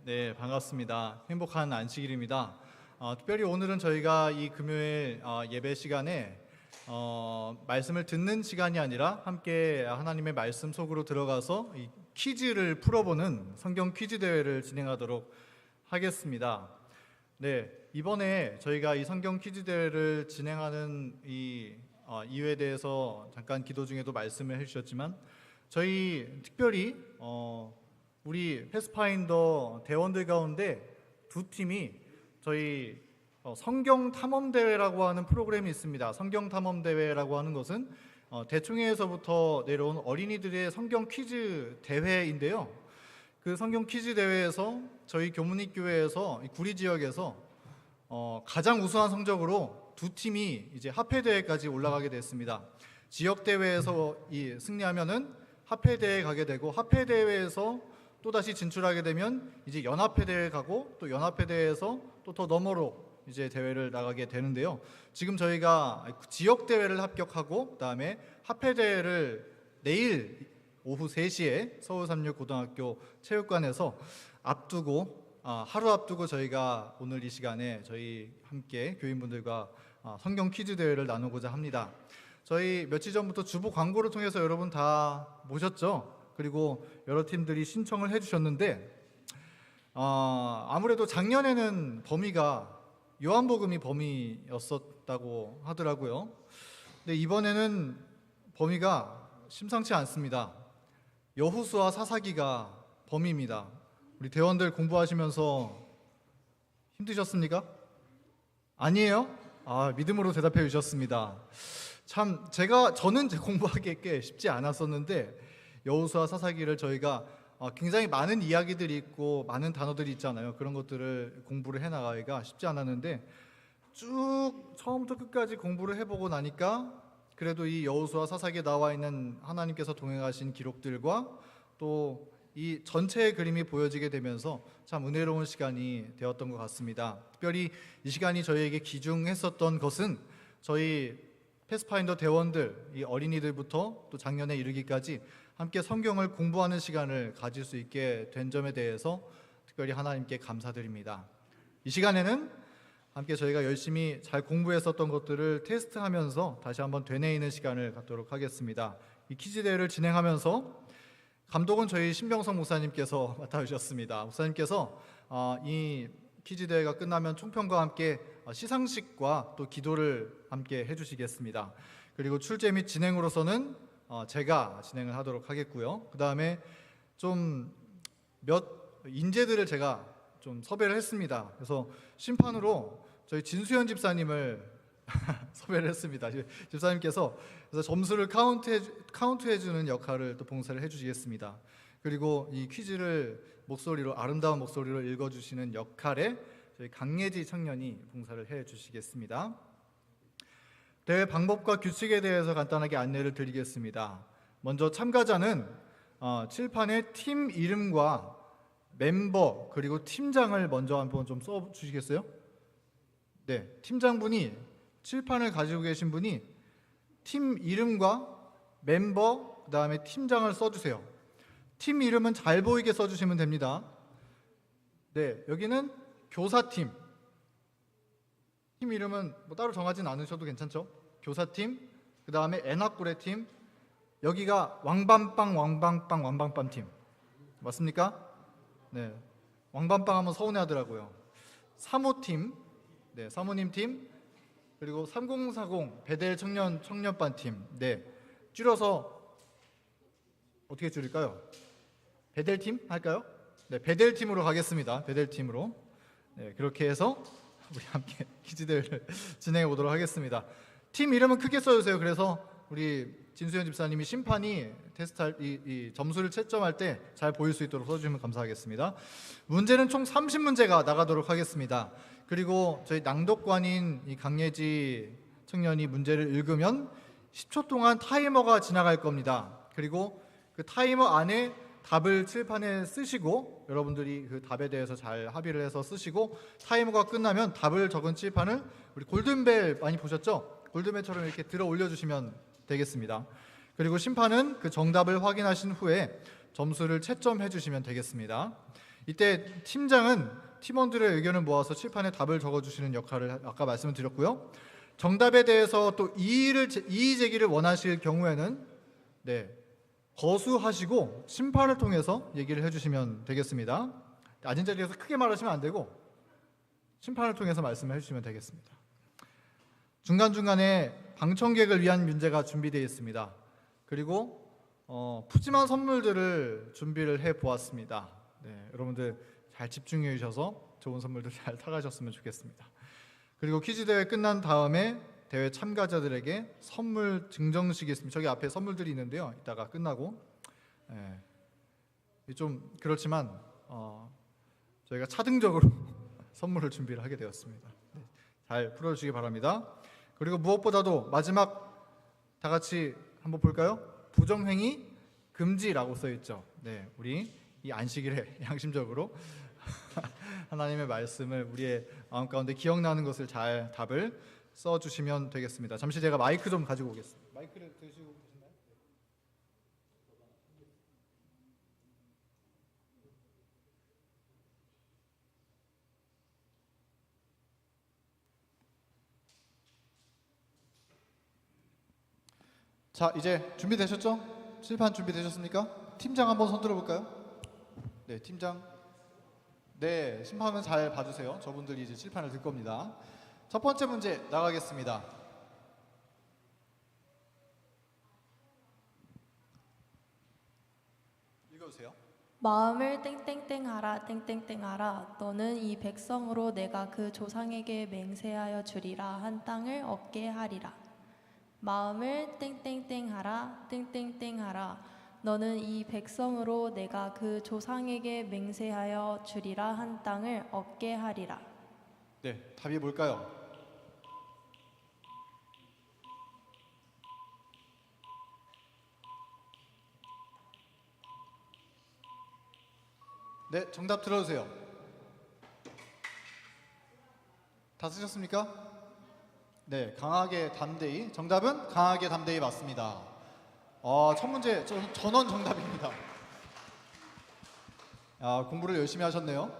네, 반갑습니다. 행복한 안식일입니다. 특별히 오늘은 저희가 이 금요일 예배 시간에 말씀을 듣는 시간이 아니라 함께 하나님의 말씀 속으로 들어가서 이 퀴즈를 풀어보는 성경 퀴즈 대회를 진행하도록 하겠습니다. 네, 이번에 저희가 이 성경 퀴즈 대회를 진행하는 이유에 대해서 잠깐 기도 중에도 말씀을 해주셨지만 저희 특별히 우리 패스파인더 대원들 가운데 두 팀이 저희 성경 탐험 대회라고 하는 프로그램이 있습니다. 성경 탐험 대회라고 하는 것은 대충회에서부터 내려온 어린이들의 성경 퀴즈 대회인데요. 그 성경 퀴즈 대회에서 저희 교문익교회에서 구리 지역에서 가장 우수한 성적으로 두 팀이 이제 합회 대회까지 올라가게 됐습니다. 지역 대회에서 승리하면은 합회 대회에 가게 되고 합회 대회에서 또 다시 진출하게 되면 이제 연합회 대회 가고 또 연합회 대회에서 또 더 너머로 이제 대회를 나가게 되는데요. 지금 저희가 지역 대회를 합격하고 그다음에 합회 대회를 내일 오후 3시에 서울 36고등학교 체육관에서 하루 앞두고 저희가 오늘 이 시간에 저희 함께 교인분들과 성경 퀴즈 대회를 나누고자 합니다. 저희 며칠 전부터 주보 광고를 통해서 여러분 다 모셨죠? 그리고 여러 팀들이 신청을 해주셨는데 아무래도 작년에는 범위가 요한복음이 범위였었다고 하더라고요. 근데 이번에는 범위가 심상치 않습니다. 여호수아 사사기가 범위입니다. 우리 대원들 공부하시면서 힘드셨습니까? 아니에요? 믿음으로 대답해 주셨습니다. 참 저는 공부하기 꽤 쉽지 않았었는데 여호수아 사사기를 저희가 굉장히 많은 이야기들이 있고 많은 단어들이 있잖아요. 그런 것들을 공부를 해나가기가 쉽지 않았는데 쭉 처음부터 끝까지 공부를 해보고 나니까 그래도 이 여호수아 사사기에 나와 있는 하나님께서 동행하신 기록들과 또 이 전체의 그림이 보여지게 되면서 참 은혜로운 시간이 되었던 것 같습니다. 특별히 이 시간이 저희에게 귀중했었던 것은 저희 패스파인더 대원들, 이 어린이들부터 또 작년에 이르기까지 함께 성경을 공부하는 시간을 가질 수 있게 된 점에 대해서 특별히 하나님께 감사드립니다. 이 시간에는 함께 저희가 열심히 잘 공부했었던 것들을 테스트하면서 다시 한번 되뇌이는 시간을 갖도록 하겠습니다. 이 퀴즈 대회를 진행하면서 감독은 저희 신병성 목사님께서 맡아주셨습니다. 목사님께서 이 퀴즈 대회가 끝나면 총평과 함께 시상식과 또 기도를 함께 해주시겠습니다. 그리고 출제 및 진행으로서는 제가 진행을 하도록 하겠고요. 그 다음에 좀 몇 인재들을 제가 좀 섭외를 했습니다. 그래서 심판으로 저희 진수현 집사님을 섭외를 했습니다. 집사님께서 그래서 점수를 카운트해주는 역할을 또 봉사를 해주시겠습니다. 그리고 이 퀴즈를 아름다운 목소리로 읽어주시는 역할에 저희 강예지 청년이 봉사를 해주시겠습니다. 대회 방법과 규칙에 대해서 간단하게 안내를 드리겠습니다. 먼저 참가자는 칠판에 팀 이름과 멤버 그리고 팀장을 먼저 한번 좀 써주시겠어요? 네, 팀장분이 칠판을 가지고 계신 분이 팀 이름과 멤버 그 다음에 팀장을 써주세요. 팀 이름은 잘 보이게 써주시면 됩니다. 네, 여기는 교사팀. 팀 이름은 따로 정하진 않으셔도 괜찮죠? 교사팀, 그 다음에 애나꾸레팀, 여기가 왕밤빵 팀 맞습니까? 네, 왕밤빵 하면 서운해하더라고요. 사모팀, 네, 사모님 팀, 그리고 3040 베델 청년반 팀, 네, 줄여서 어떻게 줄일까요? 베델팀 할까요? 네, 베델팀으로 가겠습니다. 베델팀으로. 네, 그렇게 해서 우리 함께 퀴즈 대회를 진행해 보도록 하겠습니다. 팀 이름은 크게 써주세요. 그래서 우리 진수현 집사님이 심판이 테스트할 이 점수를 채점할 때 잘 보일 수 있도록 써주시면 감사하겠습니다. 문제는 총 30문제가 나가도록 하겠습니다. 그리고 저희 낭독관인 이 강예지 청년이 문제를 읽으면 10초 동안 타이머가 지나갈 겁니다. 그리고 그 타이머 안에 답을 칠판에 쓰시고 여러분들이 그 답에 대해서 잘 합의를 해서 쓰시고 타이머가 끝나면 답을 적은 칠판을 우리 골든벨 많이 보셨죠? 골든벨처럼 이렇게 들어 올려주시면 되겠습니다. 그리고 심판은 그 정답을 확인하신 후에 점수를 채점해 주시면 되겠습니다. 이때 팀장은 팀원들의 의견을 모아서 칠판에 답을 적어주시는 역할을 아까 말씀을 드렸고요. 정답에 대해서 또 이의 제기를 원하실 경우에는 거수하시고 심판을 통해서 얘기를 해주시면 되겠습니다. 앉은 자리에서 크게 말하시면 안 되고 심판을 통해서 말씀을 해주시면 되겠습니다. 중간중간에 방청객을 위한 문제가 준비되어 있습니다. 그리고 푸짐한 선물들을 준비를 해보았습니다. 여러분들 잘 집중해 주셔서 좋은 선물들 잘 타가셨으면 좋겠습니다. 그리고 퀴즈 대회 끝난 다음에 대회 참가자들에게 선물 증정식이 있습니다. 저기 앞에 선물들이 있는데요. 이따가 끝나고 좀 그렇지만 저희가 차등적으로 선물을 준비를 하게 되었습니다. 잘 풀어주시기 바랍니다. 그리고 무엇보다도 마지막 다 같이 한번 볼까요? 부정행위 금지라고 써 있죠. 우리 이 안식일에 양심적으로 하나님의 말씀을 우리의 마음 가운데 기억나는 것을 잘 답을 써주시면 되겠습니다. 잠시 제가 마이크 좀 가지고 오겠습니다. 마이크를 드시고 계시나요? 자, 이제 준비되셨죠? 칠판 준비되셨습니까? 팀장 한번 손 들어볼까요? 네, 팀장. 네, 심판은 잘 봐주세요. 저분들이 이제 칠판을 들 겁니다. 첫 번째 문제 나가겠습니다. 읽어주세요. 마음을 땡땡땡하라 땡땡땡하라 너는 이 백성으로 내가 그 조상에게 맹세하여 주리라 한 땅을 얻게 하리라. 마음을 땡땡땡하라 땡땡땡하라 너는 이 백성으로 내가 그 조상에게 맹세하여 주리라 한 땅을 얻게 하리라. 네, 답이 뭘까요? 네, 정답 들어주세요. 다 쓰셨습니까? 네, 강하게 담대히. 정답은 강하게 담대히 맞습니다. 첫 문제 전원 정답입니다. 공부를 열심히 하셨네요.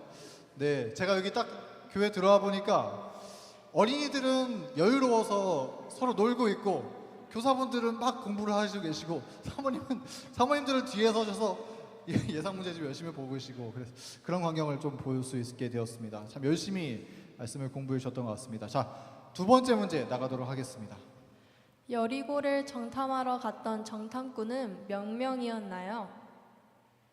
네, 제가 여기 딱 교회 들어와 보니까 어린이들은 여유로워서 서로 놀고 있고 교사분들은 막 공부를 하시고 계시고 사모님들은 뒤에 서셔서 예상 문제집 열심히 보고 계시고 그래서 그런 광경을 좀 볼 수 있게 되었습니다. 참 열심히 말씀을 공부해 주셨던 것 같습니다. 자, 두 번째 문제 나가도록 하겠습니다. 여리고를 정탐하러 갔던 정탐꾼은 몇 명이었나요?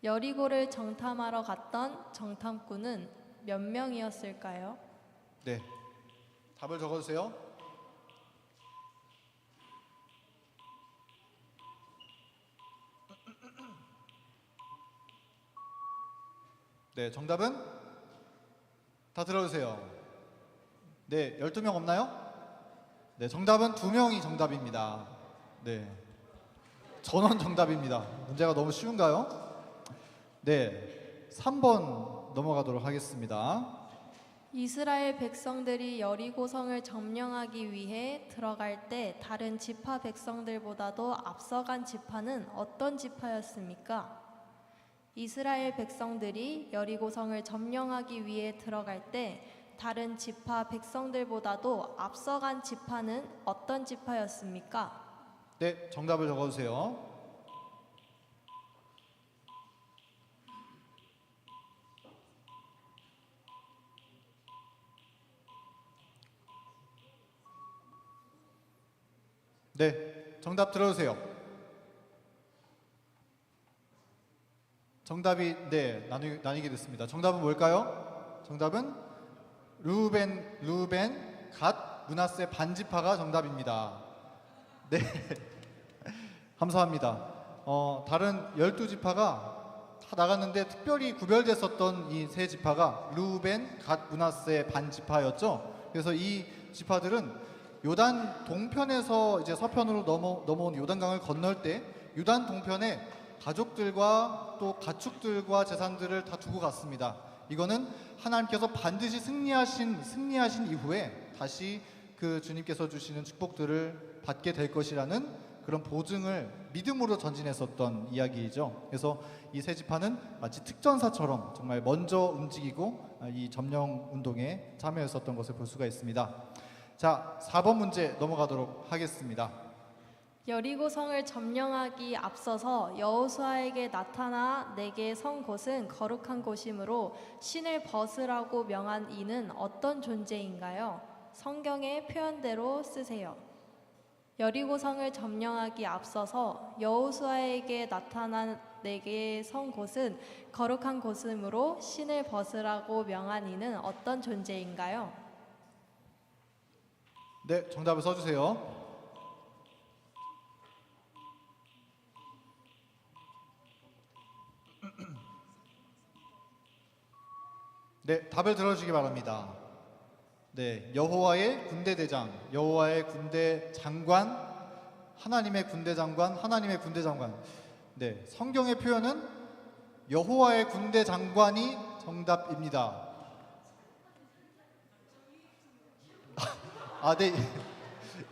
여리고를 정탐하러 갔던 정탐꾼은 몇 명이었을까요? 네, 답을 적어주세요. 네, 정답은 다 들어주세요. 네, 12명 없나요? 네, 정답은 2명이 정답입니다. 네, 전원 정답입니다. 문제가 너무 쉬운가요? 네, 3번 넘어가도록 하겠습니다. 이스라엘 백성들이 여리고성을 점령하기 위해 들어갈 때 다른 지파 백성들보다도 앞서간 지파는 어떤 지파였습니까? 이스라엘 백성들이 여리고성을 점령하기 위해 들어갈 때 다른 지파 백성들보다도 앞서간 지파는 어떤 지파였습니까? 네, 정답을 적어주세요. 네, 정답 들어주세요. 정답이 나뉘게 됐습니다. 정답은 뭘까요? 정답은 루벤, 갓, 므낫세 반지파가 정답입니다. 네, 감사합니다. 다른 12지파가 다 나갔는데 특별히 구별됐었던 이 세 지파가 루벤, 갓, 므낫세 반지파였죠. 그래서 이 지파들은 요단 동편에서 이제 서편으로 넘어온 요단강을 건널 때 요단 동편에 가족들과 또 가축들과 재산들을 다 두고 갔습니다. 이거는 하나님께서 반드시 승리하신 이후에 다시 그 주님께서 주시는 축복들을 받게 될 것이라는 그런 보증을 믿음으로 전진했었던 이야기이죠. 그래서 이 세 지파는 마치 특전사처럼 정말 먼저 움직이고 이 점령 운동에 참여했었던 것을 볼 수가 있습니다. 자, 4번 문제 넘어가도록 하겠습니다. 여리고성을 점령하기 앞서서 여호수아에게 나타나 내게 선 곳은 거룩한 곳이므로 신을 벗으라고 명한 이는 어떤 존재인가요? 성경의 표현대로 쓰세요. 여리고성을 점령하기 앞서서 여호수아에게 나타나 내게 선 곳은 거룩한 곳이므로 신을 벗으라고 명한 이는 어떤 존재인가요? 네, 정답을 써주세요. 네, 답을 들어주시기 바랍니다. 네, 여호와의 군대 대장, 여호와의 군대 장관, 하나님의 군대 장관, 하나님의 군대 장관. 네, 성경의 표현은 여호와의 군대 장관이 정답입니다. 네,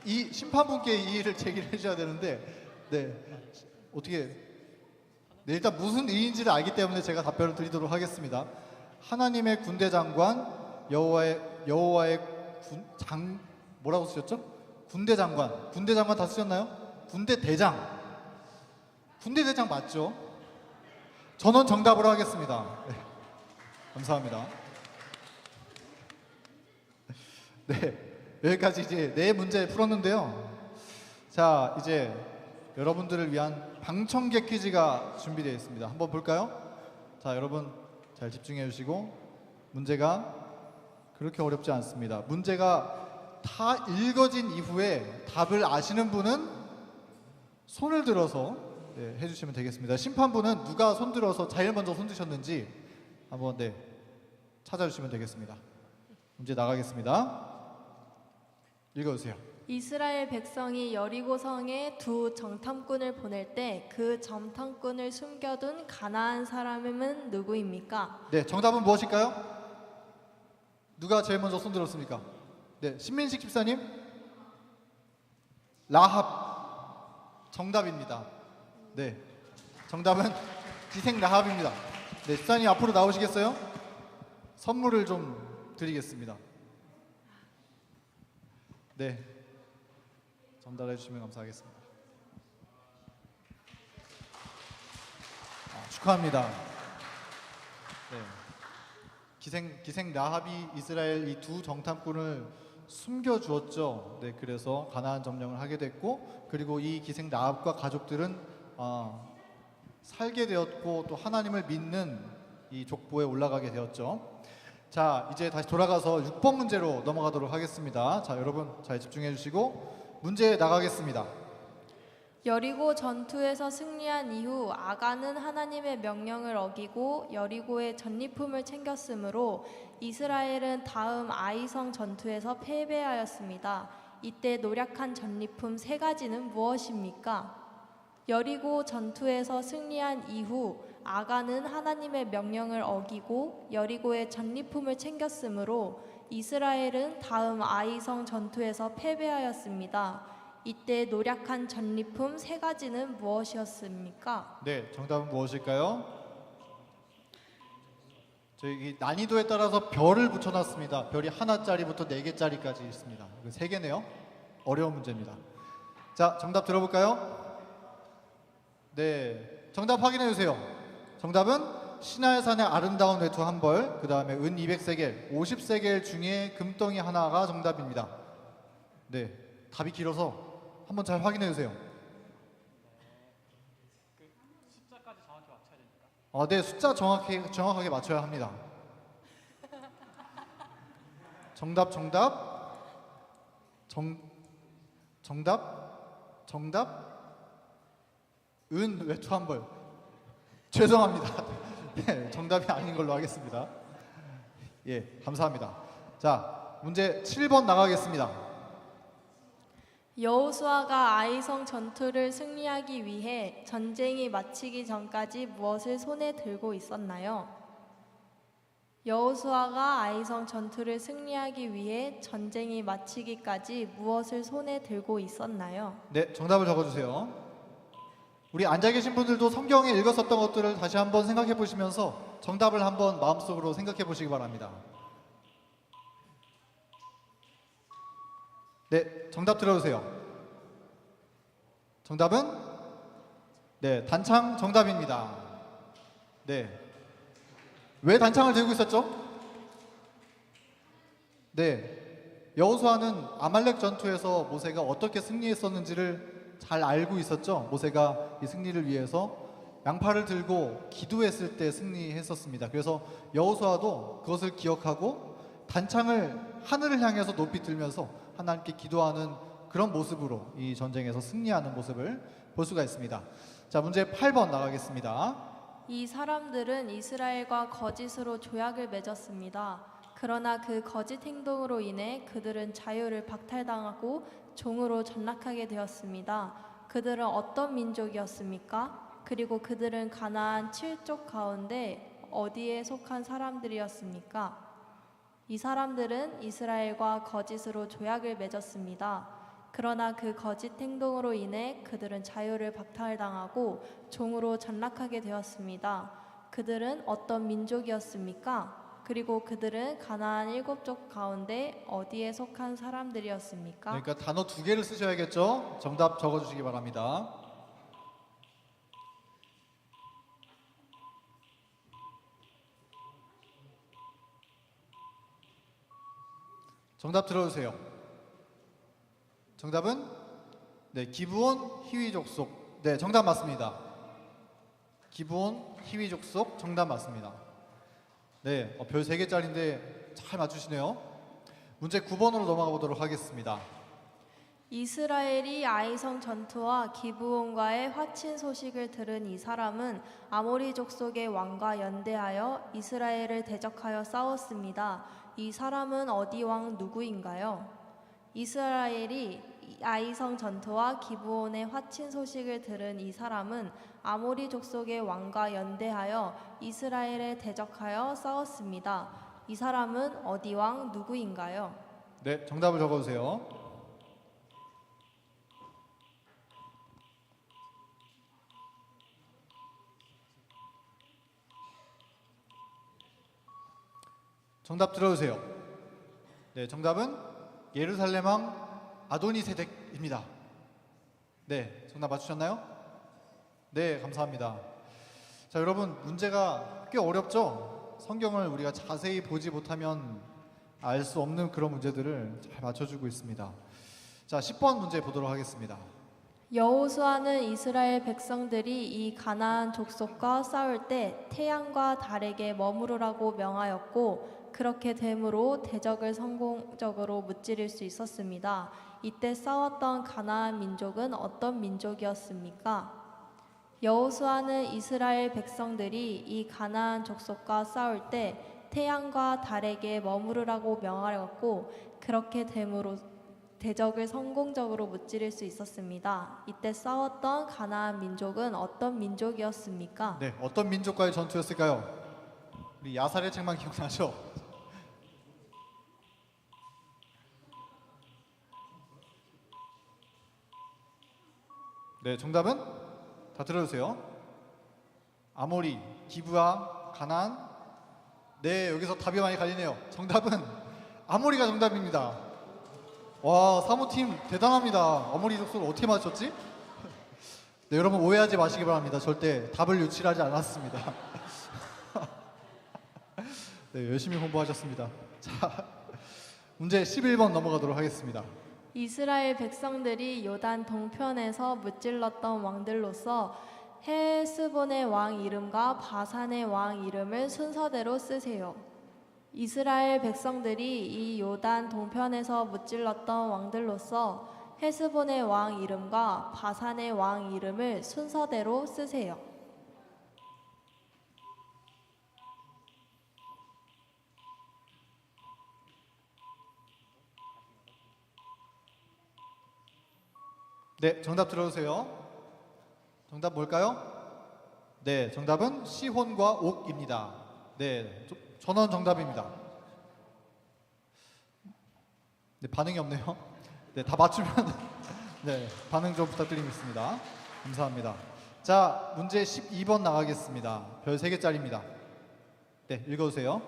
이 심판분께 이의를 제기를 해줘야 되는데, 네, 어떻게, 네, 일단 무슨 의인지를 알기 때문에 제가 답변을 드리도록 하겠습니다. 하나님의 군대 장관, 여호와의 뭐라고 쓰셨죠? 군대 장관 다 쓰셨나요? 군대 대장 맞죠? 전원 정답으로 하겠습니다. 네, 감사합니다. 네, 여기까지 이제 네 문제 풀었는데요. 자, 이제 여러분들을 위한 방청객 퀴즈가 준비되어 있습니다. 한번 볼까요? 자, 여러분 잘 집중해 주시고, 문제가 그렇게 어렵지 않습니다. 문제가 다 읽어진 이후에 답을 아시는 분은 손을 들어서 해주시면 되겠습니다. 심판부는 누가 손 들어서 제일 먼저 손 드셨는지 한번 찾아주시면 되겠습니다. 문제 나가겠습니다. 읽어주세요. 이스라엘 백성이 여리고성에 두 정탐꾼을 보낼 때 그 정탐꾼을 숨겨둔 가나안 사람은 누구입니까? 네, 정답은 무엇일까요? 누가 제일 먼저 손 들었습니까? 네, 신민식 집사님. 라합 정답입니다. 네, 정답은 기생 라합입니다. 네, 집사님 앞으로 나오시겠어요? 선물을 좀 드리겠습니다. 네, 전달해 주시면 감사하겠습니다. 축하합니다. 네, 기생 라합이 이스라엘 이 두 정탐꾼을 숨겨주었죠. 네, 그래서 가나안 점령을 하게 됐고, 그리고 이 기생 라합과 가족들은 살게 되었고 또 하나님을 믿는 이 족보에 올라가게 되었죠. 자, 이제 다시 돌아가서 6번 문제로 넘어가도록 하겠습니다. 자, 여러분 잘 집중해 주시고 문제 나가겠습니다. 여리고 전투에서 승리한 이후 아간은 하나님의 명령을 어기고 여리고의 전리품을 챙겼으므로 이스라엘은 다음 아이성 전투에서 패배하였습니다. 이때 노력한 전리품 세 가지는 무엇입니까? 여리고 전투에서 승리한 이후 아간은 하나님의 명령을 어기고 여리고의 전리품을 챙겼으므로 이스라엘은 다음 아이성 전투에서 패배하였습니다. 이때 노력한 전리품 세 가지는 무엇이었습니까? 네, 정답은 무엇일까요? 저희 난이도에 따라서 별을 붙여놨습니다. 별이 하나짜리부터 4개짜리까지 있습니다. 이거 3개네요. 어려운 문제입니다. 자, 정답 들어볼까요? 네, 정답 확인해 주세요. 정답은 시나이산의 아름다운 외투 한 벌, 그 다음에 은 200세겔, 50세겔 중에 금덩이 하나가 정답입니다. 네, 답이 길어서 한번 잘 확인해 주세요. 숫자까지 정확히 맞춰야 되니까. 네, 숫자 정확하게 맞춰야 합니다. 정답. 은 외투 한 벌. 죄송합니다. 네, 정답이 아닌 걸로 하겠습니다. 예, 감사합니다. 자, 문제 7번 나가겠습니다. 여호수아가 아이성 전투를 승리하기 위해 전쟁이 마치기 전까지 무엇을 손에 들고 있었나요? 여호수아가 아이성 전투를 승리하기 위해 전쟁이 마치기까지 무엇을 손에 들고 있었나요? 네, 정답을 적어주세요. 우리 앉아 계신 분들도 성경에 읽었었던 것들을 다시 한번 생각해 보시면서 정답을 한번 마음속으로 생각해 보시기 바랍니다. 네, 정답 들어주세요. 정답은 네, 단창 정답입니다. 네, 왜 단창을 들고 있었죠? 네, 여호수아는 아말렉 전투에서 모세가 어떻게 승리했었는지를 잘 알고 있었죠. 모세가 이 승리를 위해서 양팔을 들고 기도했을 때 승리했었습니다. 그래서 여호수아도 그것을 기억하고 단창을 하늘을 향해서 높이 들면서 하나님께 기도하는 그런 모습으로 이 전쟁에서 승리하는 모습을 볼 수가 있습니다. 자, 문제 8번 나가겠습니다. 이 사람들은 이스라엘과 거짓으로 조약을 맺었습니다. 그러나 그 거짓 행동으로 인해 그들은 자유를 박탈당하고 종으로 전락하게 되었습니다. 그들은 어떤 민족이었습니까? 그리고 그들은 가나안 7족 가운데 어디에 속한 사람들이었습니까? 이 사람들은 이스라엘과 거짓으로 조약을 맺었습니다. 그러나 그 거짓 행동으로 인해 그들은 자유를 박탈당하고 종으로 전락하게 되었습니다. 그들은 어떤 민족이었습니까? 그리고 그들은 가나안 7족 가운데 어디에 속한 사람들이었습니까? 그러니까 단어 2개를 쓰셔야겠죠? 정답 적어주시기 바랍니다. 정답 들어주세요. 정답은 네, 기브온 히위 족속. 네, 정답 맞습니다. 기브온 히위 족속 정답 맞습니다. 네, 별 3개짜리인데 잘 맞추시네요. 문제 9번으로 넘어가 보도록 하겠습니다. 이스라엘이 아이성 전투와 기브온과의 화친 소식을 들은 이 사람은 아모리 족속의 왕과 연대하여 이스라엘을 대적하여 싸웠습니다. 이 사람은 어디 왕 누구인가요? 이스라엘이 아이성 전투와 기브온의 화친 소식을 들은 이 사람은 아모리 족속의 왕과 연대하여 이스라엘에 대적하여 싸웠습니다. 이 사람은 어디 왕 누구인가요? 네, 정답을 적어주세요. 정답 들어주세요. 네, 정답은 예루살렘 왕 아도니세덱입니다. 네, 정답 맞추셨나요? 네, 감사합니다. 자, 여러분, 문제가 꽤 어렵죠? 성경을 우리가 자세히 보지 못하면 알 수 없는 그런 문제들을 잘 맞춰주고 있습니다. 자, 10번 문제 보도록 하겠습니다. 여호수아는 이스라엘 백성들이 이 가나안 족속과 싸울 때 태양과 달에게 머무르라고 명하였고 그렇게 됨으로 대적을 성공적으로 무찌를 수 있었습니다. 이때 싸웠던 가나안 민족은 어떤 민족이었습니까? 여호수아는 이스라엘 백성들이 이 가나안 족속과 싸울 때 태양과 달에게 머무르라고 명하였고 그렇게 됨으로 대적을 성공적으로 무찌를 수 있었습니다. 이때 싸웠던 가나안 민족은 어떤 민족이었습니까? 네, 어떤 민족과의 전투였을까요? 우리 야살의 책만 기억나죠? 네, 정답은 다 들어주세요. 아모리, 기브아, 가나안. 네, 여기서 답이 많이 갈리네요. 정답은 아모리가 정답입니다. 와, 사모팀 대단합니다. 아모리 족속을 어떻게 맞췄지? 네, 여러분 오해하지 마시기 바랍니다. 절대 답을 유출하지 않았습니다. 네, 열심히 공부하셨습니다. 자, 문제 11번 넘어가도록 하겠습니다. 이스라엘 백성들이 요단 동편에서 무찔렀던 왕들로서 헤스본의 왕 이름과 바산의 왕 이름을 순서대로 쓰세요. 이스라엘 백성들이 이 요단 동편에서 무찔렀던 왕들로서 헤스본의 왕 이름과 바산의 왕 이름을 순서대로 쓰세요. 네, 정답 들어주세요. 정답 뭘까요? 네, 정답은 시혼과 옥입니다. 네, 전원 정답입니다. 네, 반응이 없네요. 네, 다 맞추면 네, 반응 좀 부탁드리겠습니다. 감사합니다. 자, 문제 12번 나가겠습니다. 별 3개짜리입니다. 네, 읽어주세요.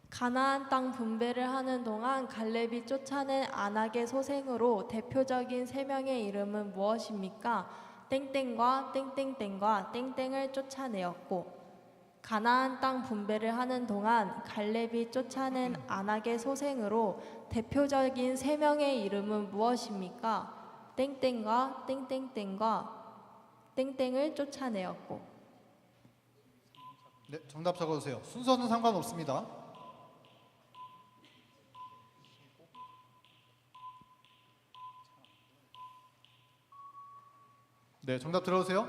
가나안 땅 분배를 하는 동안 갈렙이 쫓아낸 아낙의 소생으로 대표적인 세 명의 이름은 무엇입니까? 땡땡과 땡땡땡과 땡땡을 쫓아내었고 가나안 땅 분배를 하는 동안 갈렙이 쫓아낸 아낙의 소생으로 대표적인 세 명의 이름은 무엇입니까? 땡땡과 땡땡땡과 땡땡을 쫓아내었고. 네, 정답 적어주세요. 순서는 상관없습니다. 네, 정답 들어오세요.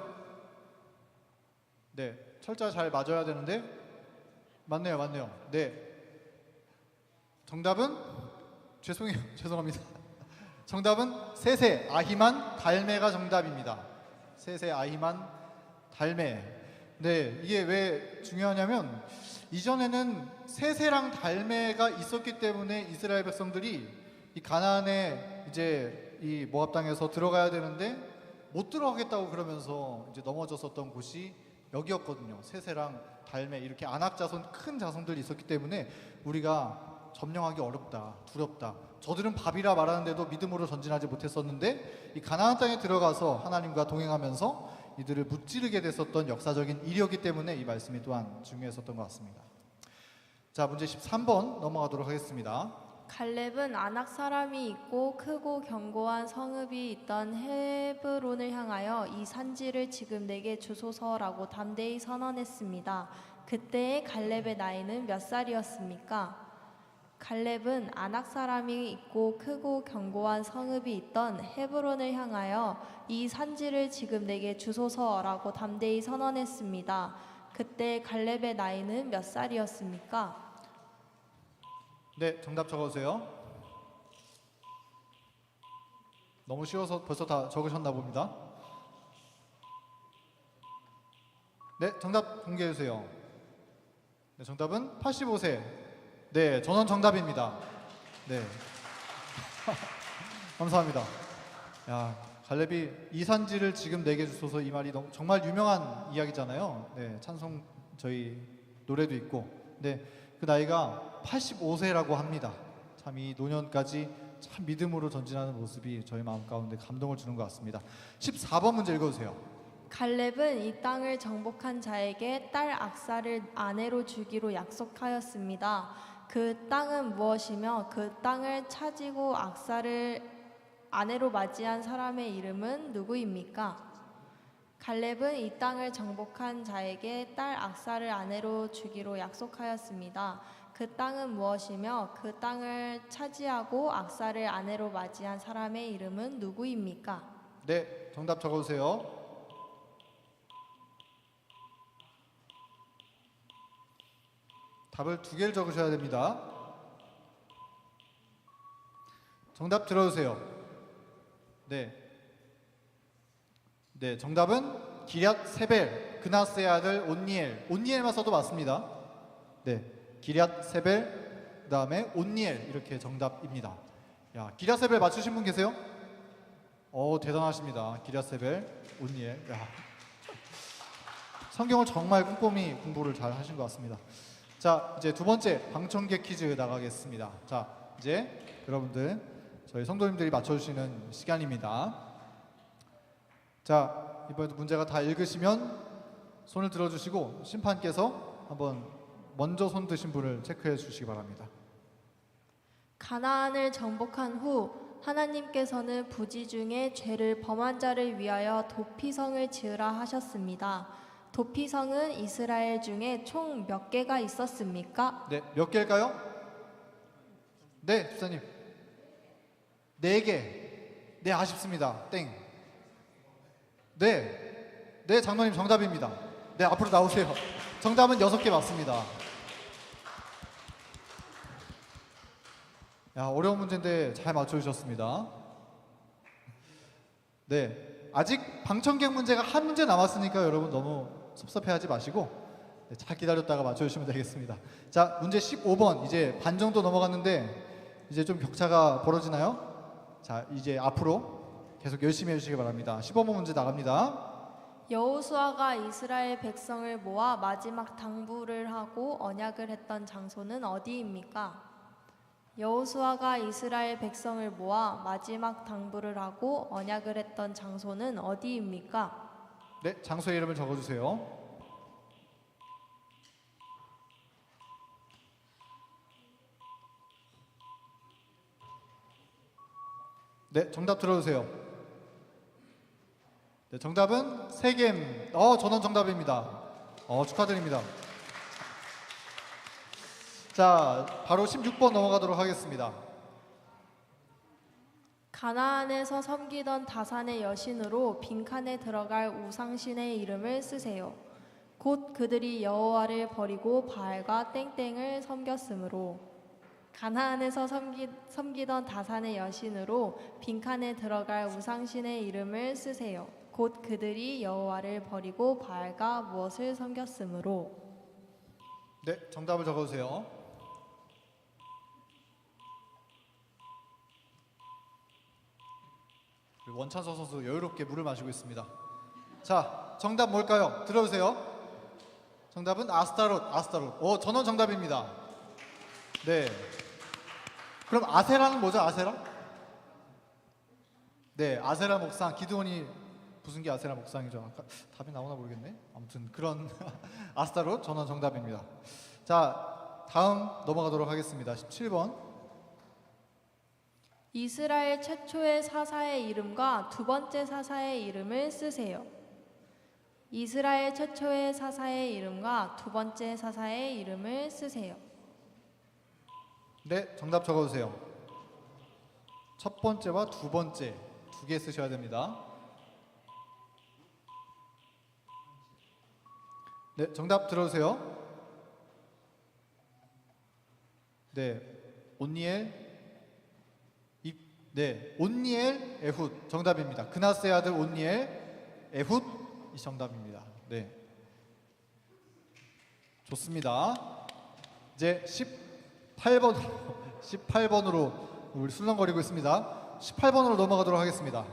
네, 철자 잘 맞아야 되는데 맞네요, 맞네요. 네, 정답은 죄송해요, 죄송합니다. 정답은 세세 아히만 달메가 정답입니다. 세세 아히만 달메. 네, 이게 왜 중요하냐면 이전에는 세세랑 달메가 있었기 때문에 이스라엘 백성들이 이 가나안에 이제 이 모압 땅에서 들어가야 되는데 못 들어가겠다고 그러면서 이제 넘어졌었던 곳이 여기였거든요. 세세랑 달메 이렇게 아낙 자손 큰 자손들이 있었기 때문에 우리가 점령하기 어렵다, 두렵다. 저들은 밥이라 말하는데도 믿음으로 전진하지 못했었는데 이 가나안 땅에 들어가서 하나님과 동행하면서 이들을 무찌르게 됐었던 역사적인 일이었기 때문에 이 말씀이 또한 중요했었던 것 같습니다. 자, 문제 13번 넘어가도록 하겠습니다. 갈렙은 아낙 사람이 있고 크고 견고한 성읍이 있던 헤브론을 향하여 이 산지를 지금 내게 주소서라고 담대히 선언했습니다. 그때의 갈렙의 나이는 몇 살이었습니까? 갈렙은 아낙 사람이 있고 크고 견고한 성읍이 있던 헤브론을 향하여 이 산지를 지금 내게 주소서라고 담대히 선언했습니다. 그때 갈렙의 나이는 몇 살이었습니까? 네, 정답 적어주세요. 너무 쉬워서 벌써 다 적으셨나 봅니다. 네, 정답 공개해주세요. 네, 정답은 85세. 네, 전원 정답입니다. 네, 감사합니다. 야, 갈렙이 이 산지를 지금 내게 주소서 이 말이 정말 유명한 이야기잖아요. 네, 찬송 저희 노래도 있고. 네, 그 나이가 85세라고 합니다. 참 이 노년까지 참 믿음으로 전진하는 모습이 저희 마음 가운데 감동을 주는 것 같습니다. 14번 문제 읽어주세요. 갈렙은 이 땅을 정복한 자에게 딸 악사를 아내로 주기로 약속하였습니다. 그 땅은 무엇이며 그 땅을 차지고 악사를 아내로 맞이한 사람의 이름은 누구입니까? 갈렙은 이 땅을 정복한 자에게 딸 악사를 아내로 주기로 약속하였습니다. 그 땅은 무엇이며 그 땅을 차지하고 악사를 아내로 맞이한 사람의 이름은 누구입니까? 네, 정답 적어주세요. 답을 2개를 적으셔야 됩니다. 정답 들어주세요. 네, 네, 정답은 기럇 세벨 그나스의 아들 온니엘. 온니엘만 써도 맞습니다. 네, 기럇 세벨 그다음에 온니엘 이렇게 정답입니다. 야, 기럇 세벨 맞추신 분 계세요? 대단하십니다. 기럇 세벨 온니엘. 야, 성경을 정말 꼼꼼히 공부를 잘 하신 것 같습니다. 자, 이제 두 번째 방청객 퀴즈 나가겠습니다. 자, 이제 여러분들 저희 성도님들이 맞춰주시는 시간입니다. 자, 이번에도 문제가 다 읽으시면 손을 들어주시고 심판께서 한번 먼저 손 드신 분을 체크해 주시기 바랍니다. 가나안을 정복한 후 하나님께서는 부지 중에 죄를 범한 자를 위하여 도피성을 지으라 하셨습니다. 도피성은 이스라엘 중에 총 몇 개가 있었습니까? 네, 몇 개일까요? 네, 집사님. 4개. 네, 아쉽습니다. 땡. 네, 네, 장로님 정답입니다. 네, 앞으로 나오세요. 정답은 6개 맞습니다. 야, 어려운 문제인데 잘 맞춰주셨습니다. 네, 아직 방청객 문제가 한 문제 남았으니까 여러분 너무 섭섭해하지 마시고 네, 잘 기다렸다가 맞춰주시면 되겠습니다. 자, 문제 15번 이제 반 정도 넘어갔는데 이제 좀 격차가 벌어지나요? 자, 이제 앞으로 계속 열심히 해주시기 바랍니다. 15번 문제 나갑니다. 여호수아가 이스라엘 백성을 모아 마지막 당부를 하고 언약을 했던 장소는 어디입니까? 여호수아가 이스라엘 백성을 모아 마지막 당부를 하고 언약을 했던 장소는 어디입니까? 네, 장소의 이름을 적어주세요. 네, 정답 들어주세요. 네, 정답은 세겜. 전원 정답입니다. 축하드립니다. 자, 바로 16번 넘어가도록 하겠습니다. 가나안에서 섬기던 다산의 여신으로 빈칸에 들어갈 우상신의 이름을 쓰세요. 곧 그들이 여호와를 버리고 바알과 땡땡을 섬겼으므로. 가나안에서 섬기던 다산의 여신으로 빈칸에 들어갈 우상신의 이름을 쓰세요. 곧 그들이 여호와를 버리고 바알과 무엇을 섬겼으므로. 네, 정답을 적어주세요. 원찬서 선수 여유롭게 물을 마시고 있습니다. 자, 정답 뭘까요? 들어주세요. 정답은 아스타롯. 전원 정답입니다. 네. 그럼 아세라는 뭐죠? 아세라? 네, 아세라 목상. 기드온이 부순 게 아세라 목상이죠. 아까 답이 나오나 모르겠네. 아무튼 그런 아스타롯 전원 정답입니다. 자, 다음 넘어가도록 하겠습니다. 17번. 이스라엘 최초의 사사의 이름과 두 번째 사사의 이름을 쓰세요. 이스라엘 최초의 사사의 이름과 두 번째 사사의 이름을 쓰세요. 네, 정답 적어주세요. 첫 번째와 두 번째 두 개 쓰셔야 됩니다. 네, 정답 들어주세요. 네, 온니엘 에훗 정답입니다. 그나스의 아들 온니엘 에훗 이 정답입니다. 네, 좋습니다. 이제 18번으로 우리 술렁거리고 있습니다. 18번으로 넘어가도록 하겠습니다.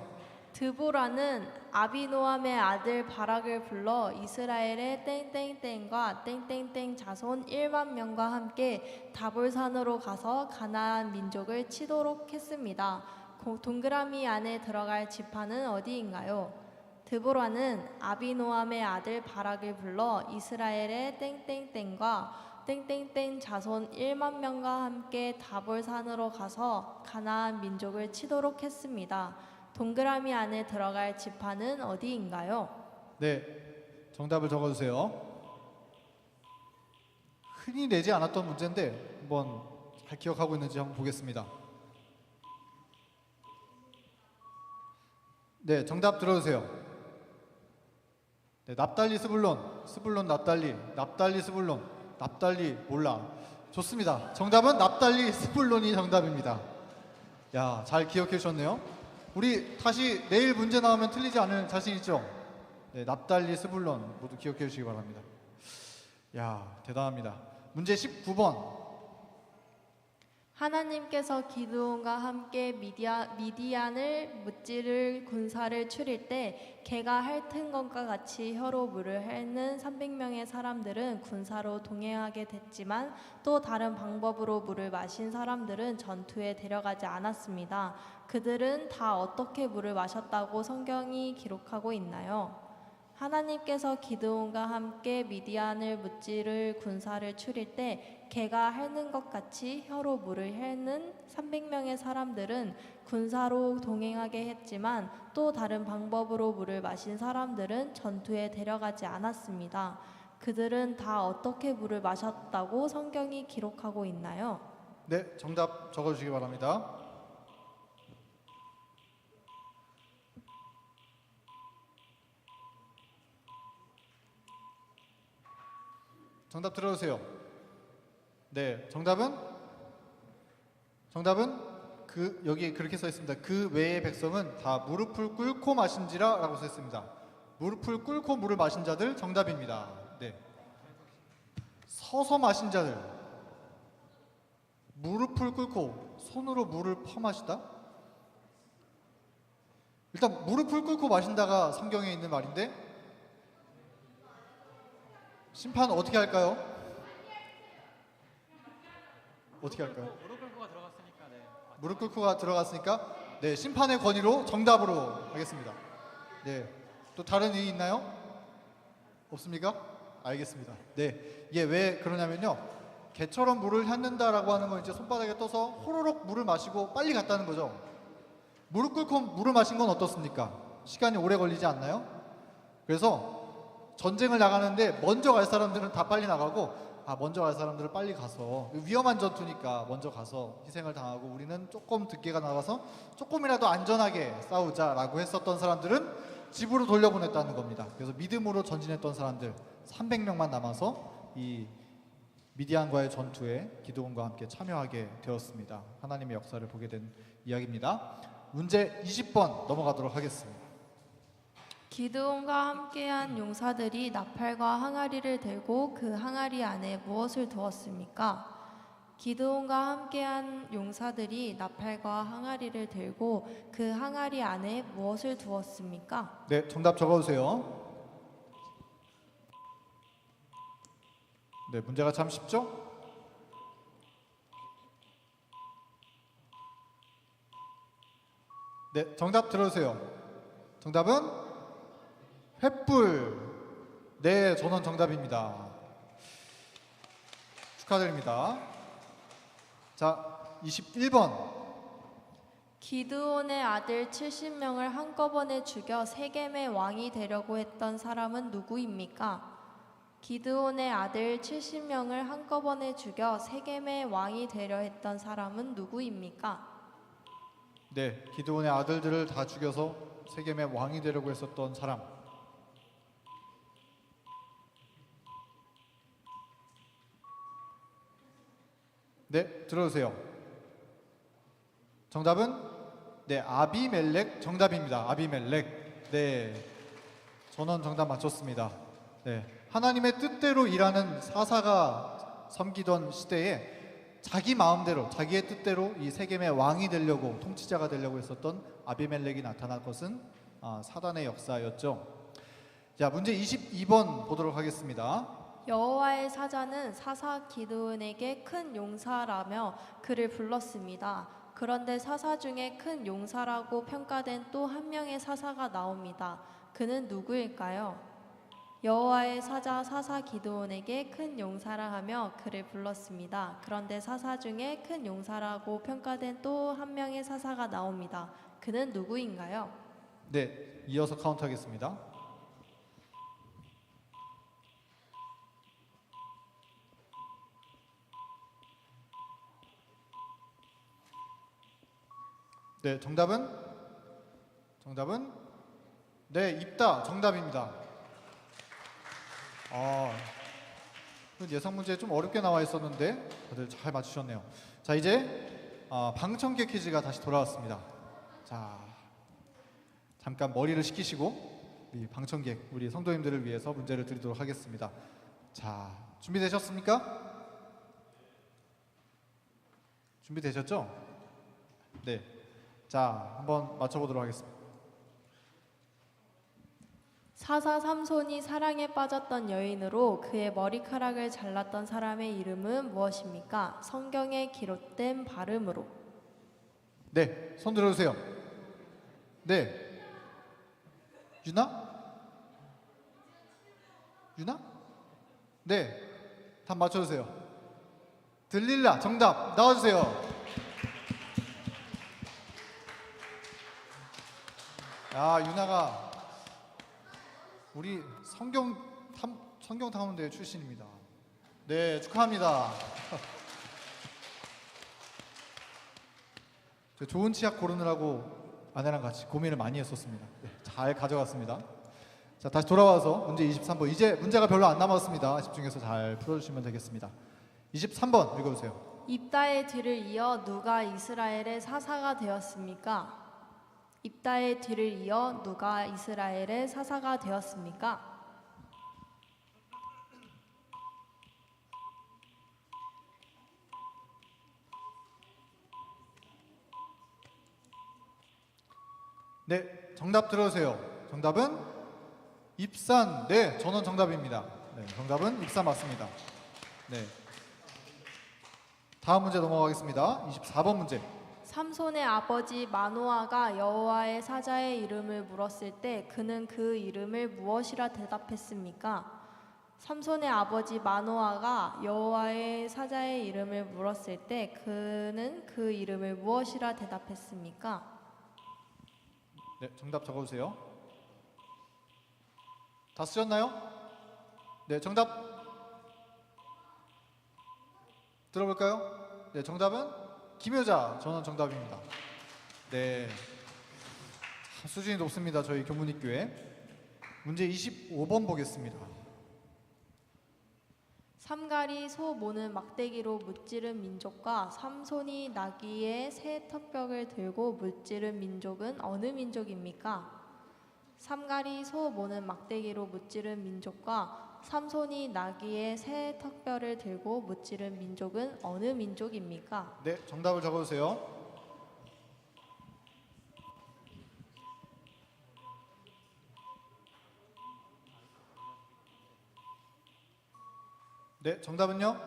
드보라는 아비노함의 아들 바락을 불러 이스라엘의 땡땡땡과 땡땡땡 자손 1만 명과 함께 다볼산으로 가서 가나안 민족을 치도록 했습니다. 동그라미 안에 들어갈 지파는 어디인가요? 드보라는 아비노함의 아들 바락을 불러 이스라엘의 땡땡땡과 땡땡땡 자손 1만 명과 함께 다볼산으로 가서 가나안 민족을 치도록 했습니다. 동그라미 안에 들어갈 지파는 어디인가요? 네, 정답을 적어주세요. 흔히 내지 않았던 문제인데 한번 잘 기억하고 있는지 한번 보겠습니다. 네, 정답 들어주세요. 네, 납달리 스불론 납달리 스불론 납달리 몰라. 좋습니다. 정답은 납달리 스불론이 정답입니다. 야, 잘 기억해 주셨네요. 우리 다시 내일 문제 나오면 틀리지 않을 자신 있죠? 네, 납달리 스불론 모두 기억해 주시기 바랍니다. 야, 대단합니다. 문제 19번. 하나님께서 기드온과 함께 미디안을 무찌를 군사를 추릴 때 개가 핥은 것과 같이 혀로 물을 핥는 300명의 사람들은 군사로 동행하게 됐지만 또 다른 방법으로 물을 마신 사람들은 전투에 데려가지 않았습니다. 그들은 다 어떻게 물을 마셨다고 성경이 기록하고 있나요? 하나님께서 기드온과 함께 미디안을 무찌를 군사를 추릴 때 개가 핥는 것 같이 혀로 물을 핥는 300명의 사람들은 군사로 동행하게 했지만 또 다른 방법으로 물을 마신 사람들은 전투에 데려가지 않았습니다. 그들은 다 어떻게 물을 마셨다고 성경이 기록하고 있나요? 네, 정답 적어주시기 바랍니다. 정답 들어주세요. 네, 정답은 여기 그렇게 써 있습니다. 그 외의 백성은 다 무릎을 꿇고 마신지라라고 써 있습니다. 무릎을 꿇고 물을 마신 자들 정답입니다. 네, 서서 마신 자들, 무릎을 꿇고 손으로 물을 퍼마시다. 일단 무릎을 꿇고 마신다가 성경에 있는 말인데 심판 어떻게 할까요? 어떻게 할까요? 무릎 꿇고가 들어갔으니까 네. 무릎 꿇고가 들어갔으니까 네, 심판의 권위로 정답으로 하겠습니다. 네, 또 다른 의의 있나요? 없습니까? 알겠습니다. 네, 이게 왜 그러냐면요, 개처럼 물을 핥는다라고 하는 건 이제 손바닥에 떠서 호로록 물을 마시고 빨리 갔다는 거죠. 무릎 꿇고 물을 마신 건 어떻습니까? 시간이 오래 걸리지 않나요? 그래서 전쟁을 나가는데 먼저 갈 사람들은 다 빨리 나가고, 먼저 갈 사람들은 빨리 가서, 위험한 전투니까 먼저 가서 희생을 당하고 우리는 조금 늦게가 나가서 조금이라도 안전하게 싸우자라고 했었던 사람들은 집으로 돌려보냈다는 겁니다. 그래서 믿음으로 전진했던 사람들 300명만 남아서 이 미디안과의 전투에 기드온과 함께 참여하게 되었습니다. 하나님의 역사를 보게 된 이야기입니다. 문제 20번 넘어가도록 하겠습니다. 기드온과 함께한 용사들이 나팔과 항아리를 들고 그 항아리 안에 무엇을 두었습니까? 기드온과 함께한 용사들이 나팔과 항아리를 들고 그 항아리 안에 무엇을 두었습니까? 네, 정답 적어주세요. 네, 문제가 참 쉽죠? 네, 정답 들어주세요. 정답은 횃불. 네, 전원 정답입니다. 축하드립니다. 자, 21번. 기드온의 아들 70명을 한꺼번에 죽여 세겜의 왕이 되려고 했던 사람은 누구입니까? 기드온의 아들 70명을 한꺼번에 죽여 세겜의 왕이 되려 했던 사람은 누구입니까? 네, 기드온의 아들들을 다 죽여서 세겜의 왕이 되려고 했었던 사람. 네, 들어주세요. 정답은 네, 아비멜렉 정답입니다. 아비멜렉. 네, 전원 정답 맞췄습니다. 네, 하나님의 뜻대로 일하는 사사가 섬기던 시대에 자기 마음대로, 자기의 뜻대로 이 세겜의 왕이 되려고, 통치자가 되려고 했었던 아비멜렉이 나타날 것은 사단의 역사였죠. 자, 문제 22번 보도록 하겠습니다. 여호와의 사자는 사사 기드온에게 큰 용사라며 그를 불렀습니다. 그런데 사사 중에 큰 용사라고 평가된 또 한 명의 사사가 나옵니다. 그는 누구일까요? 여호와의 사자 사사 기드온에게 큰 용사라 하며 그를 불렀습니다. 그런데 사사 중에 큰 용사라고 평가된 또 한 명의 사사가 나옵니다. 그는 누구인가요? 네, 이어서 카운트하겠습니다. 네, 정답은 네, 입다 정답입니다. 예상 문제 좀 어렵게 나와 있었는데 다들 잘 맞추셨네요. 자, 이제 방청객 퀴즈가 다시 돌아왔습니다. 자, 잠깐 머리를 식히시고 우리 방청객, 우리 성도님들을 위해서 문제를 드리도록 하겠습니다. 자, 준비되셨습니까? 준비되셨죠? 네. 자, 한번 맞춰보도록 하겠습니다. 사사 삼손이 사랑에 빠졌던 여인으로 그의 머리카락을 잘랐던 사람의 이름은 무엇입니까? 성경에 기록된 발음으로. 네, 손 들어주세요. 네, 유나? 네, 답 맞춰주세요. 들릴라 정답 나와주세요. 유나가 우리 성경 탐험대회 출신입니다. 네, 축하합니다. 저 좋은 치약 고르느라고 아내랑 같이 고민을 많이 했었습니다. 네, 잘 가져갔습니다. 자, 다시 돌아와서 문제 23번. 이제 문제가 별로 안 남았습니다. 집중해서 잘 풀어주시면 되겠습니다. 23번 읽어주세요. 입다의 뒤를 이어 누가 이스라엘의 사사가 되었습니까? 입다의 뒤를 이어 누가 이스라엘의 사사가 되었습니까? 네, 정답 들어주세요. 정답은 입산. 네, 전원 정답입니다. 네, 정답은 입산 맞습니다. 네. 다음 문제 넘어가겠습니다. 24번 문제. 삼손의 아버지 마노아가 여호와의 사자의 이름을 물었을 때 그는 그 이름을 무엇이라 대답했습니까? 삼손의 아버지 마노아가 여호와의 사자의 이름을 물었을 때 그는 그 이름을 무엇이라 대답했습니까? 네, 정답 적어주세요. 다 쓰셨나요? 네, 정답 들어볼까요? 네, 정답은 김효자. 전원 정답입니다. 네, 수준이 높습니다. 저희 교문입교회. 문제 25번 보겠습니다. 삼갈이 소 모는 막대기로 무찌른 민족과 삼손이 나귀의 새 턱벽을 들고 무찌른 민족은 어느 민족입니까? 삼갈이 소 모는 막대기로 무찌른 민족과 삼손이 나귀의 새 턱벽을 들고 무찌른 민족은 어느 민족입니까? 네, 정답을 적어주세요. 네, 정답은요?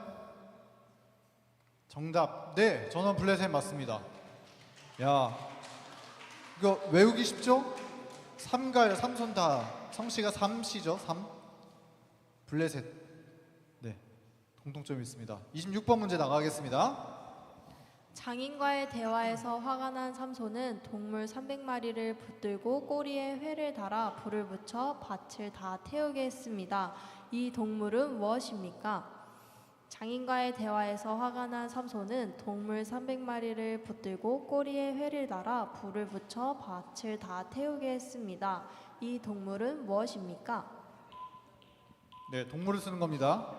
정답. 네, 전원 블레셋 맞습니다. 야, 이거 외우기 쉽죠? 삼갈, 삼손 다 성씨가 삼씨죠? 삼. 블레셋. 네, 공통점이 있습니다. 26번 문제 나가겠습니다. 장인과의 대화에서 화가 난 삼손은 동물 300마리를 붙들고 꼬리에 회를 달아 불을 붙여 밭을 다 태우게 했습니다. 이 동물은 무엇입니까? 장인과의 대화에서 화가 난 삼손은 동물 300마리를 붙들고 꼬리에 회를 달아 불을 붙여 밭을 다 태우게 했습니다. 이 동물은 무엇입니까? 네, 동물을 쓰는 겁니다.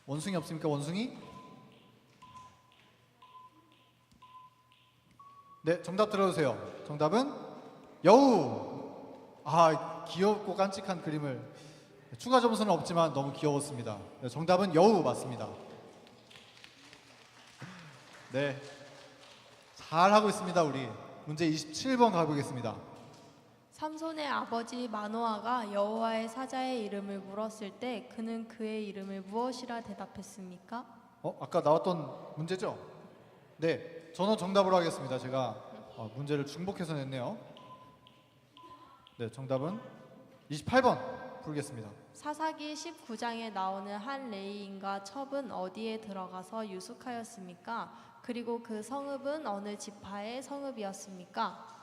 원숭이 없습니까? 원숭이? 네, 정답 들어주세요. 정답은 여우. 아, 귀엽고 깜찍한 그림을. 추가 점수는 없지만 너무 귀여웠습니다. 네, 정답은 여우 맞습니다. 네, 잘하고 있습니다. 우리 문제 27번 가보겠습니다. 삼손의 아버지 마노아가 여호와의 사자의 이름을 물었을 때 그는 그의 이름을 무엇이라 대답했습니까? 아까 나왔던 문제죠? 네, 저는 정답으로 하겠습니다. 제가 문제를 중복해서 냈네요. 네, 정답은 28번 풀겠습니다. 사사기 19장에 나오는 한 레위인과 첩은 어디에 들어가서 유숙하였습니까? 그리고 그 성읍은 어느 지파의 성읍이었습니까?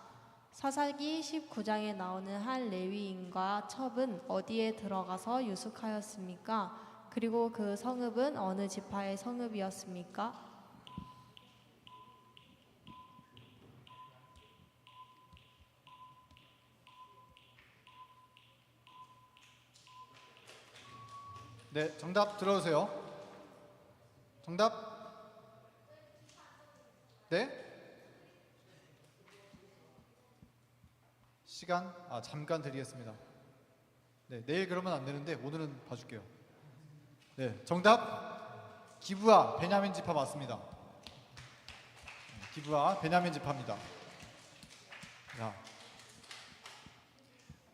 사사기 19장에 나오는 한 레위인과 첩은 어디에 들어가서 유숙하였습니까? 그리고 그 성읍은 어느 지파의 성읍이었습니까? 네, 정답 들어주세요. 정답? 네? 시간? 잠깐 드리겠습니다. 네, 내일 그러면 안 되는데 오늘은 봐줄게요. 네, 정답? 기브아 베냐민 지파 맞습니다. 기브아 베냐민 지파입니다. 자,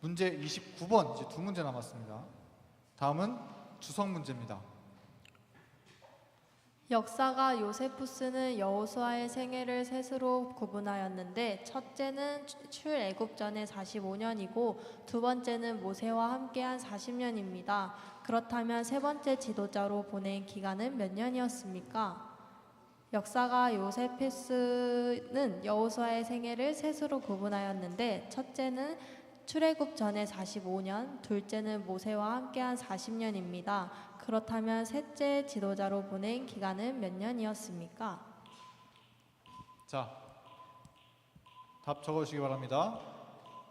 문제 29번 이제 두 문제 남았습니다. 다음은 주성 문제입니다. 역사가 요세푸스는 여호수아의 생애를 셋으로 구분하였는데 첫째는 출애굽전의 45년이고 두 번째는 모세와 함께한 40년입니다. 그렇다면 세 번째 지도자로 보낸 기간은 몇 년이었습니까? 역사가 요세푸스는 여호수아의 생애를 셋으로 구분하였는데 첫째는 출애굽 전에 45년, 둘째는 모세와 함께한 40년입니다. 그렇다면 셋째 지도자로 보낸 기간은 몇 년이었습니까? 자, 답 적어주시기 바랍니다.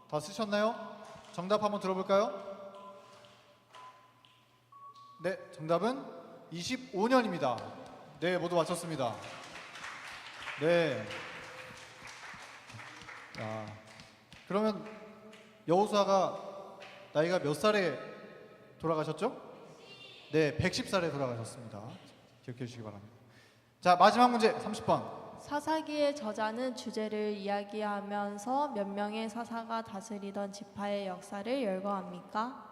다 쓰셨나요? 정답 한번 들어볼까요? 네, 정답은 25년입니다. 네, 모두 맞췄습니다. 네. 자, 그러면 여호수아가 나이가 몇 살에 돌아가셨죠? 네, 110살에 돌아가셨습니다. 기억해 주시기 바랍니다. 자, 마지막 문제 30번. 사사기의 저자는 주제를 이야기하면서 몇 명의 사사가 다스리던 지파의 역사를 열거합니까?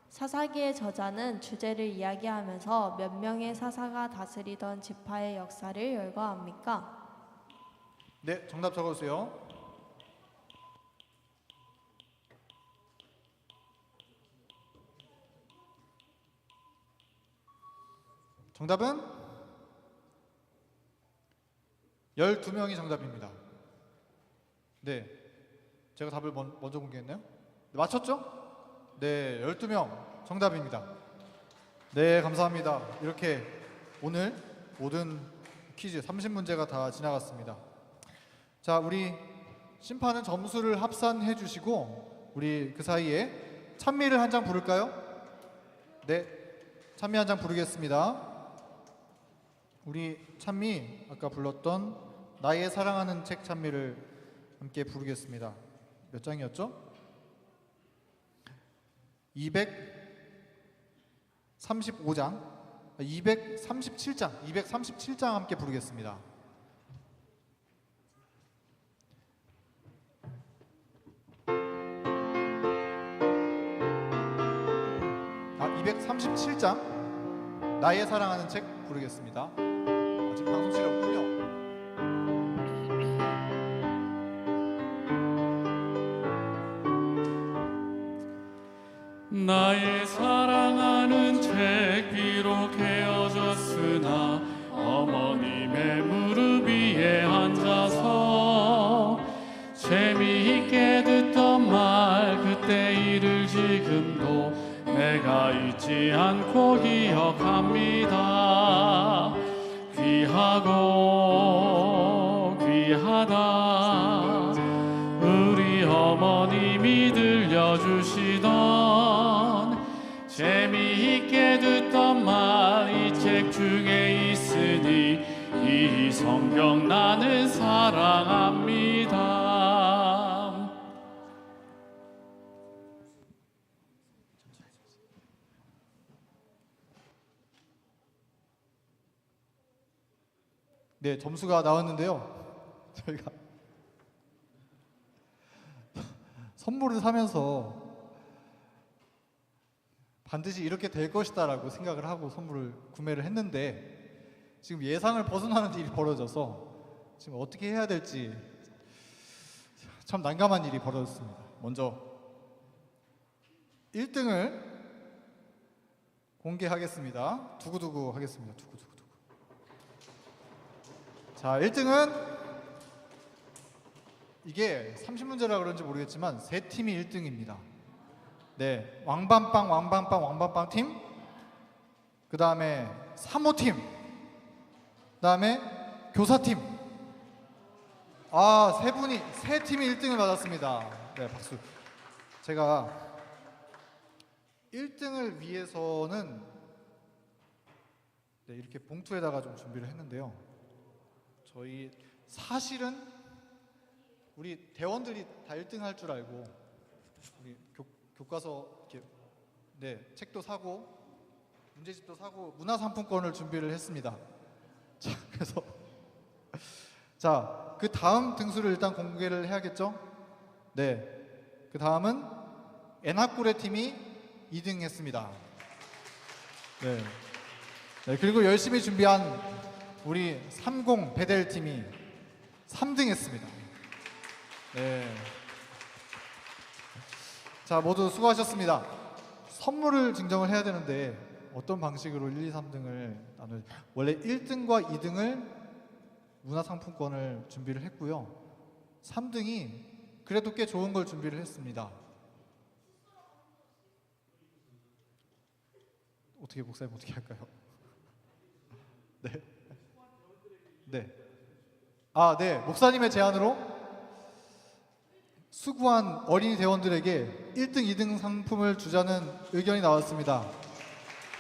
사사기의 저자는 주제를 이야기하면서 몇 명의 사사가 다스리던 지파의 역사를 열거합니까? 네, 정답 적어주세요. 정답은 12명이 정답입니다. 네, 제가 답을 먼저 공개했나요? 맞췄죠? 네, 12명 정답입니다. 네, 감사합니다. 이렇게 오늘 모든 퀴즈 30문제가 다 지나갔습니다. 자, 우리 심판은 점수를 합산해 주시고 우리 그 사이에 찬미를 한 장 부를까요? 네, 찬미 한 장 부르겠습니다. 우리 찬미 아까 불렀던 나의 사랑하는 책 찬미를 함께 부르겠습니다. 몇 장이었죠? 235장, 237장 함께 부르겠습니다. 237장 나의 사랑하는 책 부르겠습니다. 지금 방송실에 없군요. 나의 사랑하는 책 비록 헤어졌으나 어머님의 무릎 위에 앉아서 재미있게 듣던 말 그때 일을 지금도 내가 잊지 않고 기억합니다. 귀하고 귀하다 우리 어머님이 들려주시던 재미있게 듣던 말 이 책 중에 있으니 이 성경 나는 사랑합니다. 네, 점수가 나왔는데요. 저희가 선물을 사면서 반드시 이렇게 될 것이다라고 생각을 하고 선물을 구매를 했는데 지금 예상을 벗어나는 일이 벌어져서 지금 어떻게 해야 될지 참 난감한 일이 벌어졌습니다. 먼저 1등을 공개하겠습니다. 두구두구 하겠습니다. 두구두구. 자, 1등은 이게 30문제라 그런지 모르겠지만 세 팀이 1등입니다. 네, 왕밤빵 팀, 그 다음에 3호 팀, 그 다음에 교사팀. 세 팀이 1등을 받았습니다. 네, 박수. 제가 1등을 위해서는 네, 이렇게 봉투에다가 좀 준비를 했는데요. 저희 사실은 우리 대원들이 다 1등 할 줄 알고 우리 교과서 이렇게 네, 책도 사고 문제집도 사고 문화상품권을 준비를 했습니다. 자, 그래서 자, 그 다음 등수를 일단 공개를 해야겠죠? 네, 그 다음은 엔하쿠레 팀이 2등 했습니다. 네. 네, 그리고 열심히 준비한 우리 30 베델 팀이 3등 했습니다. 네. 자, 모두 수고하셨습니다. 선물을 증정을 해야 되는데 어떤 방식으로 1, 2, 3등을 나눌 원래 1등과 2등을 문화상품권을 준비를 했고요. 3등이 그래도 꽤 좋은 걸 준비를 했습니다. 어떻게 목사님 어떻게 할까요? 네. 네. 네. 목사님의 제안으로 수고한 어린이 대원들에게 1등, 2등 상품을 주자는 의견이 나왔습니다.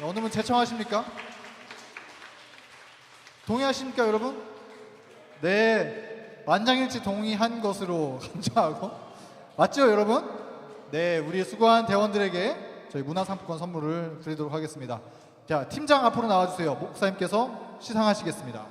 어느 분 제청하십니까? 동의하십니까, 여러분? 네, 만장일치 동의한 것으로 간주하고 맞죠, 여러분? 네, 우리 수고한 대원들에게 저희 문화상품권 선물을 드리도록 하겠습니다. 자, 팀장 앞으로 나와주세요. 목사님께서 시상하시겠습니다.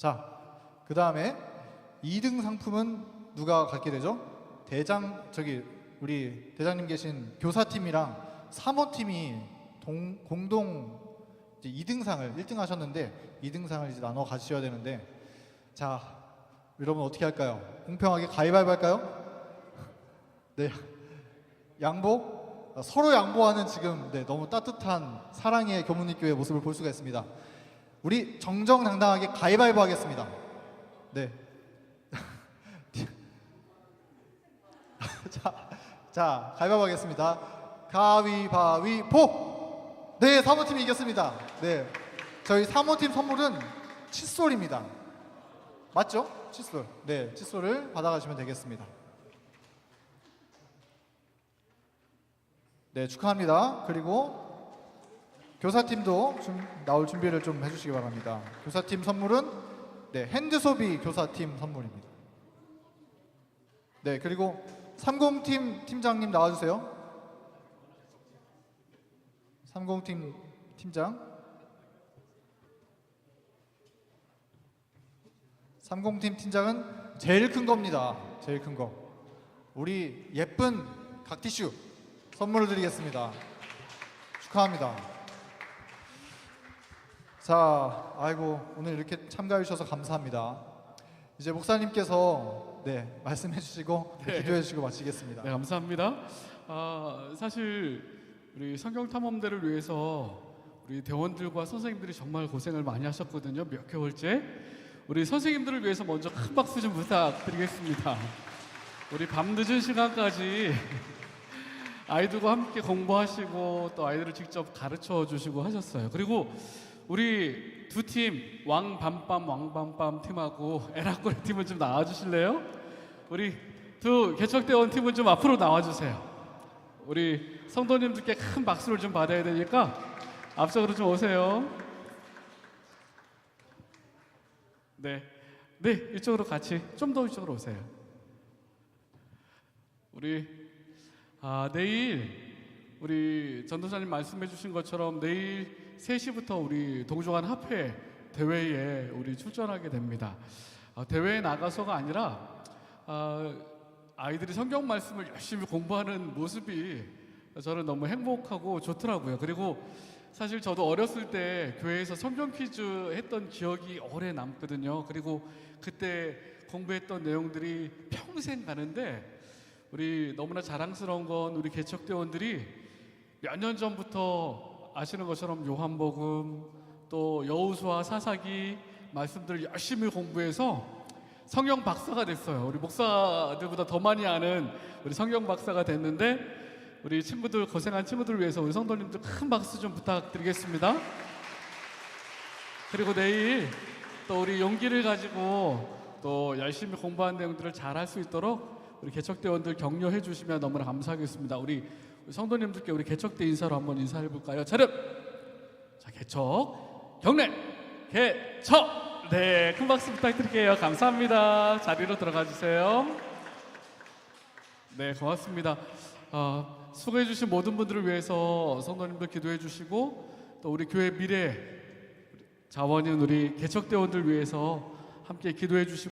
자, 그 다음에 2등 상품은 누가 갖게 되죠? 우리 대장님 계신 교사팀이랑 사모팀이 공동 이제 2등상을 1등 하셨는데 2등상을 이제 나눠 가지셔야 되는데, 자, 여러분 어떻게 할까요? 공평하게 가위바위보 할까요? 네, 서로 양보하는 지금 너무 따뜻한 사랑의 교문립교회 모습을 볼 수가 있습니다. 우리 정정당당하게 가위바위보 하겠습니다. 네. 자, 가위바위보 하겠습니다. 가위바위보! 네, 사모팀이 이겼습니다. 네, 저희 사모팀 선물은 칫솔입니다. 맞죠? 칫솔. 네, 칫솔을 받아가시면 되겠습니다. 네, 축하합니다. 그리고 교사팀도 나올 준비를 좀 해주시기 바랍니다. 교사팀 선물은 핸드소비 교사팀 선물입니다. 네, 그리고 30팀 팀장님 나와주세요. 30팀 팀장. 30팀 팀장은 제일 큰 겁니다. 제일 큰 거. 우리 예쁜 각티슈 선물을 드리겠습니다. 축하합니다. 자, 아이고, 오늘 이렇게 참가해 주셔서 감사합니다. 이제 목사님께서 말씀해 주시고 기도해 주시고 마치겠습니다. 네, 감사합니다. 사실 우리 성경 탐험대를 위해서 우리 대원들과 선생님들이 정말 고생을 많이 하셨거든요. 몇 개월째. 우리 선생님들을 위해서 먼저 큰 박수 좀 부탁드리겠습니다. 우리 밤늦은 시간까지 아이들과 함께 공부하시고 또 아이들을 직접 가르쳐 주시고 하셨어요. 그리고 우리 두 팀, 왕밤밤 팀하고 에라꼬리 팀은 좀 나와주실래요? 우리 두 개척대원 팀은 좀 앞으로 나와주세요. 우리 성도님들께 큰 박수를 좀 받아야 되니까 앞쪽으로 좀 오세요. 네, 이쪽으로 같이 좀 더 이쪽으로 오세요. 우리 내일 우리 전도사님 말씀해 주신 것처럼 내일 3시부터 우리 동종한 합회 대회에 우리 출전하게 됩니다. 대회에 나가서가 아니라 아이들이 성경 말씀을 열심히 공부하는 모습이 저는 너무 행복하고 좋더라고요. 그리고 사실 저도 어렸을 때 교회에서 성경 퀴즈 했던 기억이 오래 남거든요. 그리고 그때 공부했던 내용들이 평생 가는데, 우리 너무나 자랑스러운 건 우리 개척대원들이 몇 년 전부터 아시는 것처럼 요한복음 또 여호수아 사사기 말씀들을 열심히 공부해서 성경 박사가 됐어요. 우리 목사들보다 더 많이 아는 우리 성경 박사가 됐는데, 우리 친구들, 고생한 친구들을 위해서 우리 성도님들 큰 박수 좀 부탁드리겠습니다. 그리고 내일 또 우리 용기를 가지고 또 열심히 공부한 내용들을 잘 할 수 있도록 우리 개척대원들 격려해 주시면 너무나 감사하겠습니다. 우리 성도님들께 우리 개척대 인사로 한번 인사해 볼까요? 차렷! 자, 개척, 경례, 개척! 네, 큰 박수 부탁드릴게요. 감사합니다. 자리로 들어가 주세요. 네, 고맙습니다. 수고해 주신 모든 분들을 위해서 성도님들 기도해 주시고, 또 우리 교회 미래 자원인 우리 개척대원들 위해서 함께 기도해 주시고